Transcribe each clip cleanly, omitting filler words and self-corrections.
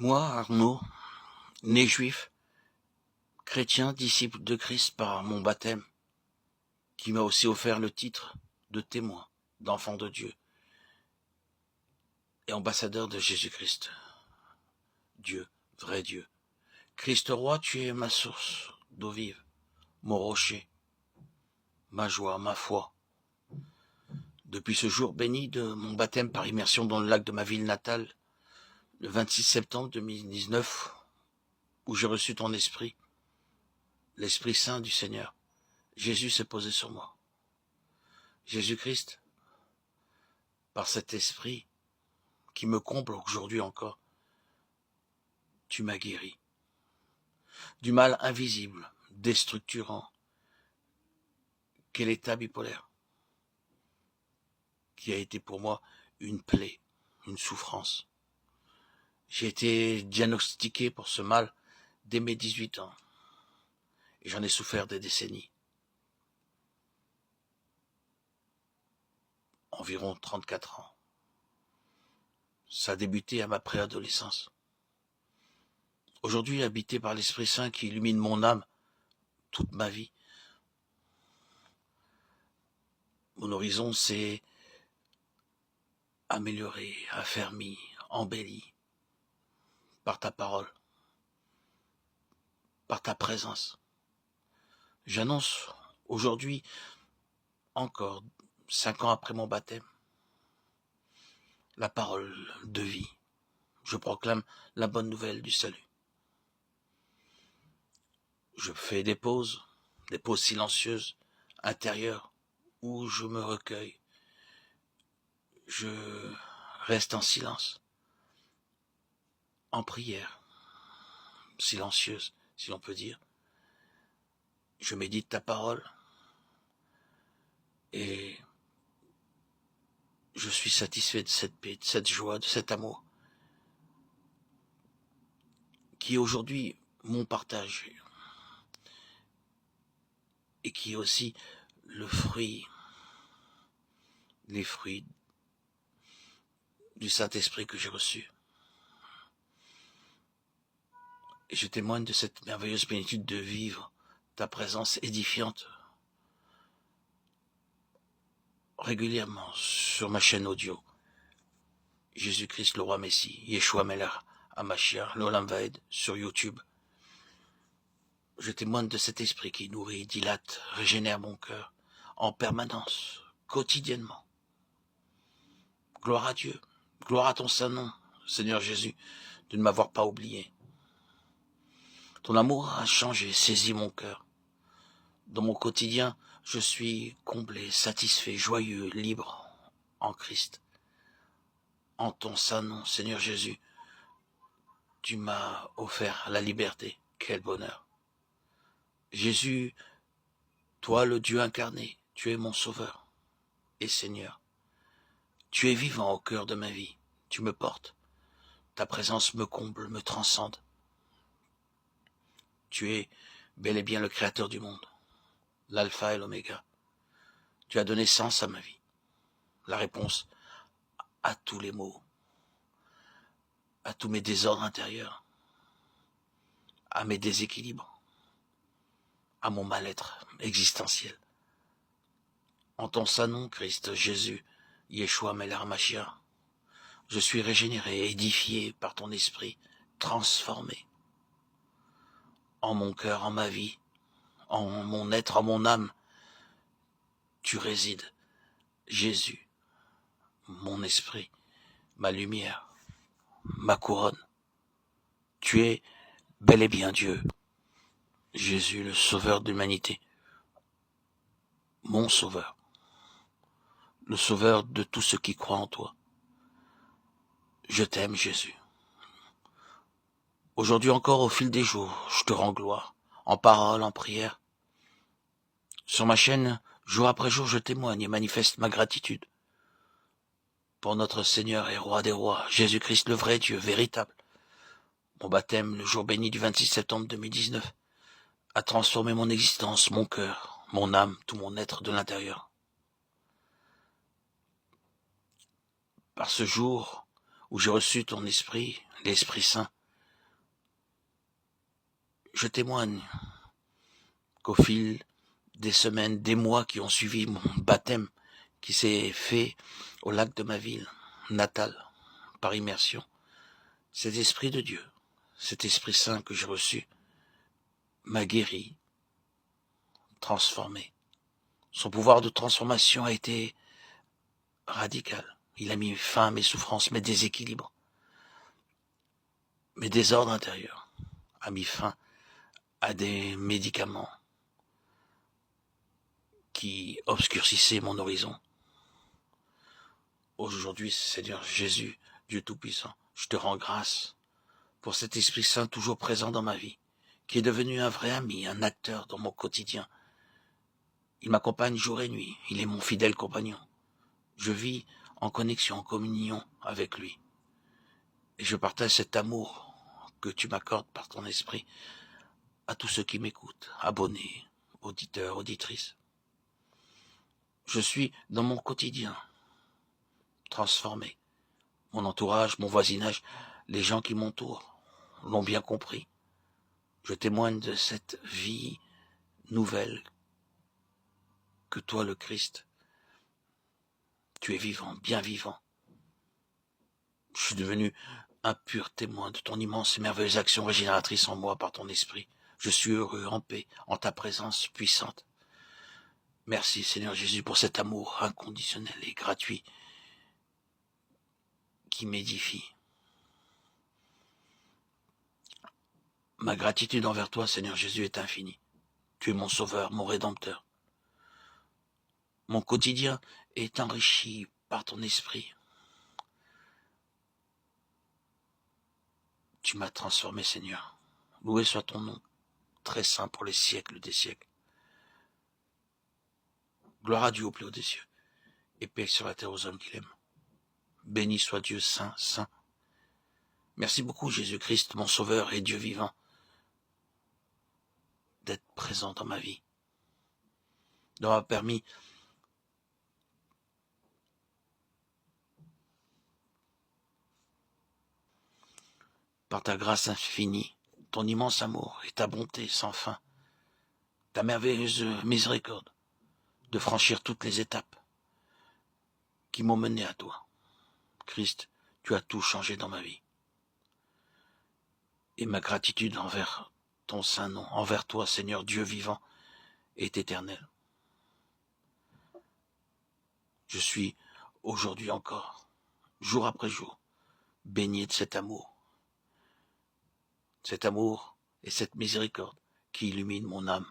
Moi, Arnaud, né juif, chrétien, disciple de Christ par mon baptême, qui m'a aussi offert le titre de témoin, d'enfant de Dieu et ambassadeur de Jésus-Christ. Dieu, vrai Dieu. Christ roi, tu es ma source d'eau vive, mon rocher, ma joie, ma foi. Depuis ce jour béni de mon baptême par immersion dans le lac de ma ville natale, le 26 septembre 2019, où j'ai reçu ton esprit, l'Esprit Saint du Seigneur, Jésus s'est posé sur moi. Jésus-Christ, par cet esprit qui me comble aujourd'hui encore, tu m'as guéri du mal invisible, déstructurant, qu'est l'état bipolaire, qui a été pour moi une plaie, une souffrance. J'ai été diagnostiqué pour ce mal dès mes 18 ans, et j'en ai souffert des décennies. Environ 34 ans. Ça a débuté à ma préadolescence. Aujourd'hui, habité par l'Esprit Saint qui illumine mon âme toute ma vie, mon horizon s'est amélioré, affermi, embelli par ta parole, par ta présence. J'annonce aujourd'hui, encore 5 ans après mon baptême, la parole de vie. Je proclame la bonne nouvelle du salut. Je fais des pauses silencieuses, intérieures, où je me recueille. Je reste en silence, en prière, silencieuse, si l'on peut dire. Je médite ta parole et je suis satisfait de cette paix, de cette joie, de cet amour qui est aujourd'hui mon partage et qui est aussi le fruit, les fruits du Saint-Esprit que j'ai reçu. Et je témoigne de cette merveilleuse plénitude de vivre ta présence édifiante régulièrement sur ma chaîne audio. Jésus-Christ le roi Messie, Yeshua Melech HaMashiach, l'Olam Vaed, sur YouTube. Je témoigne de cet esprit qui nourrit, dilate, régénère mon cœur en permanence, quotidiennement. Gloire à Dieu, gloire à ton saint nom, Seigneur Jésus, de ne m'avoir pas oublié. Ton amour a changé, saisi mon cœur. Dans mon quotidien, je suis comblé, satisfait, joyeux, libre en Christ. En ton saint nom, Seigneur Jésus, tu m'as offert la liberté. Quel bonheur. Jésus, toi le Dieu incarné, tu es mon sauveur et Seigneur. Tu es vivant au cœur de ma vie. Tu me portes. Ta présence me comble, me transcende. Tu es bel et bien le créateur du monde, l'alpha et l'oméga. Tu as donné sens à ma vie, la réponse à tous les maux, à tous mes désordres intérieurs, à mes déséquilibres, à mon mal-être existentiel. En ton saint nom, Christ Jésus, Yeshua Melech HaMashiach, je suis régénéré, édifié par ton esprit, transformé en mon cœur, en ma vie, en mon être, en mon âme. Tu résides, Jésus, mon esprit, ma lumière, ma couronne. Tu es bel et bien Dieu, Jésus, le sauveur de l'humanité, mon sauveur, le sauveur de tous ceux qui croient en toi. Je t'aime, Jésus. Aujourd'hui encore, au fil des jours, je te rends gloire, en parole, en prière. Sur ma chaîne, jour après jour, je témoigne et manifeste ma gratitude pour notre Seigneur et Roi des rois, Jésus-Christ le vrai Dieu, véritable. Mon baptême, le jour béni du 26 septembre 2019, a transformé mon existence, mon cœur, mon âme, tout mon être de l'intérieur. Par ce jour où j'ai reçu ton esprit, l'Esprit Saint, Je témoigne qu'au fil des semaines, des mois qui ont suivi mon baptême, qui s'est fait au lac de ma ville natale, par immersion, cet Esprit de Dieu, cet Esprit Saint que j'ai reçu, m'a guéri, transformé. Son pouvoir de transformation a été radical. Il a mis fin à mes souffrances, mes déséquilibres, mes désordres intérieurs. A mis fin à des médicaments qui obscurcissaient mon horizon. Aujourd'hui, Seigneur Jésus, Dieu Tout-Puissant, je te rends grâce pour cet Esprit Saint toujours présent dans ma vie, qui est devenu un vrai ami, un acteur dans mon quotidien. Il m'accompagne jour et nuit, il est mon fidèle compagnon. Je vis en connexion, en communion avec lui. Et je partage cet amour que tu m'accordes par ton esprit à tous ceux qui m'écoutent, abonnés, auditeurs, auditrices. Je suis dans mon quotidien transformé. Mon entourage, mon voisinage, les gens qui m'entourent l'ont bien compris. Je témoigne de cette vie nouvelle que toi, le Christ, tu es vivant, bien vivant. Je suis devenu un pur témoin de ton immense et merveilleuse action régénératrice en moi par ton esprit. Je suis heureux, en paix, en ta présence puissante. Merci Seigneur Jésus pour cet amour inconditionnel et gratuit qui m'édifie. Ma gratitude envers toi, Seigneur Jésus, est infinie. Tu es mon sauveur, mon rédempteur. Mon quotidien est enrichi par ton esprit. Tu m'as transformé, Seigneur. Loué soit ton nom, très saint pour les siècles des siècles. Gloire à Dieu au plus haut des cieux, et paix sur la terre aux hommes qui l'aiment. Béni soit Dieu saint, saint. Merci beaucoup, Jésus-Christ, mon sauveur et Dieu vivant, d'être présent dans ma vie, d'avoir permis par ta grâce infinie, ton immense amour et ta bonté sans fin, ta merveilleuse miséricorde, de franchir toutes les étapes qui m'ont mené à toi. Christ, tu as tout changé dans ma vie. Et ma gratitude envers ton saint nom, envers toi, Seigneur Dieu vivant, est éternelle. Je suis aujourd'hui encore, jour après jour, baigné de cet amour et cette miséricorde qui illumine mon âme,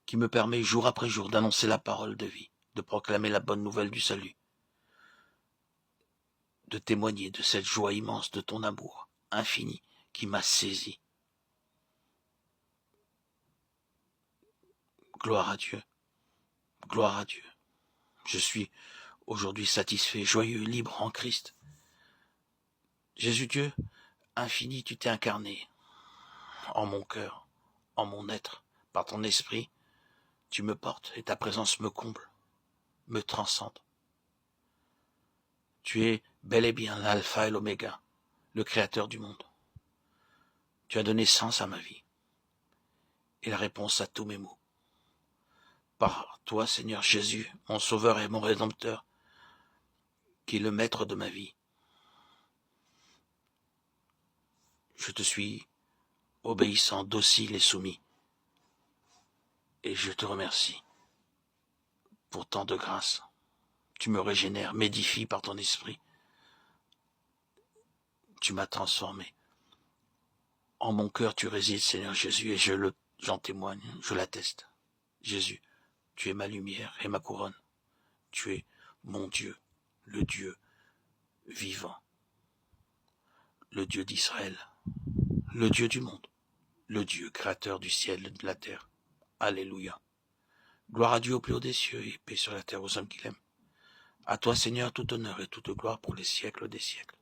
qui me permet jour après jour d'annoncer la parole de vie, de proclamer la bonne nouvelle du salut, de témoigner de cette joie immense de ton amour infini qui m'a saisi. Gloire à Dieu, gloire à Dieu. Je suis aujourd'hui satisfait, joyeux, libre en Christ. Jésus Dieu, infini, tu t'es incarné en mon cœur, en mon être, par ton esprit. Tu me portes et ta présence me comble, me transcende. Tu es bel et bien l'alpha et l'oméga, le créateur du monde. Tu as donné sens à ma vie et la réponse à tous mes maux. Par toi, Seigneur Jésus, mon sauveur et mon rédempteur, qui est le maître de ma vie, je te suis obéissant, docile et soumis. Et je te remercie pour tant de grâce. Tu me régénères, m'édifies par ton esprit. Tu m'as transformé. En mon cœur, tu résides, Seigneur Jésus, et j'en témoigne, je l'atteste. Jésus, tu es ma lumière et ma couronne. Tu es mon Dieu, le Dieu vivant, le Dieu d'Israël, le Dieu du monde, le Dieu créateur du ciel et de la terre. Alléluia. Gloire à Dieu au plus haut des cieux et paix sur la terre aux hommes qui l'aiment. À toi, Seigneur, tout honneur et toute gloire pour les siècles des siècles.